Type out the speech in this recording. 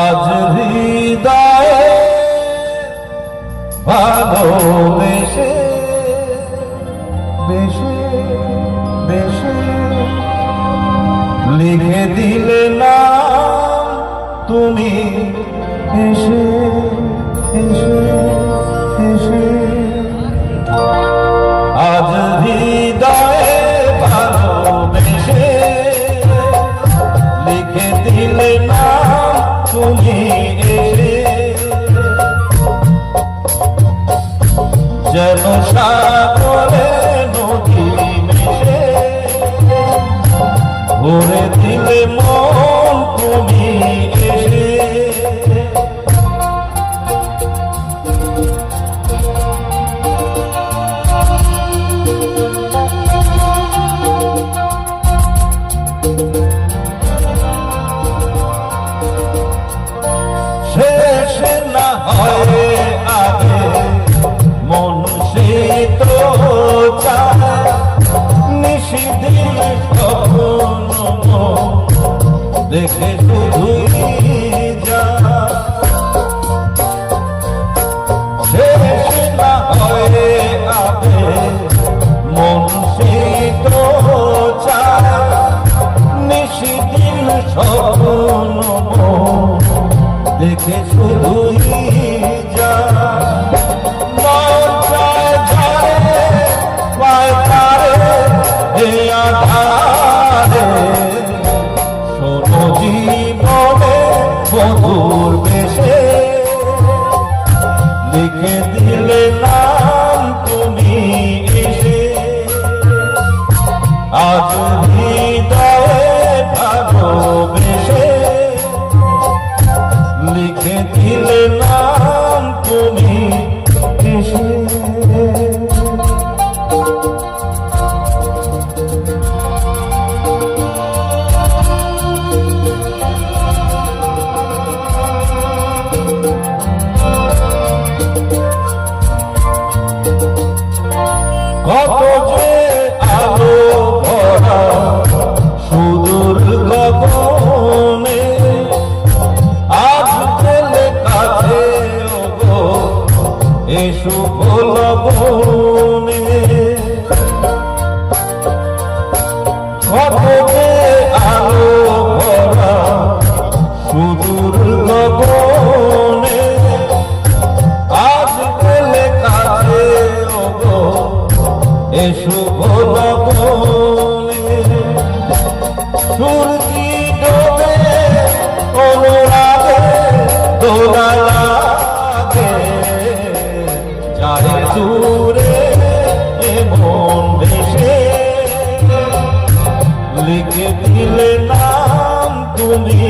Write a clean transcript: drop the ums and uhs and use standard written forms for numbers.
আজ হৃদয়ে ভালোবেসে বেশে বেশে লিখে দিলে না তুমি এসে এসে এসে। আজ হৃদয়ে ভালোবেসে লিখে দিলে না তুমি এসে, যেন সাগরে নদী মিশে ভরে দিলে মন তুমি এসে। শেষ না হয় আগে মন সে তো চায় নিশিদিন স্বপ্ন দেখে শুধুই যা। শেষ না হয় আগে মন সে তো চায় নিশিদিন স্বপ্ন দেখে শুধুই যা। শোনো জীবনে মধুর বেশে লিখে দিলে নাম তুমি এসে। আজ হৃদয়ে ভালোবেসে লিখে দিলে নাম তুমি এসে। কত যে আলো ভরা সুদূর গগনে আজ পেলে কাছে ওগো এ শুভ লগনে। কত যে আলো ভরা সুদূর গগনে আজ পেলে কাছে ওগো এ শুভ লগনে। সূর্যি ডোবে অনুরাগে দোলা লাগে যায় দূরে মন ভেসে লিখে দিলে নাম তুমি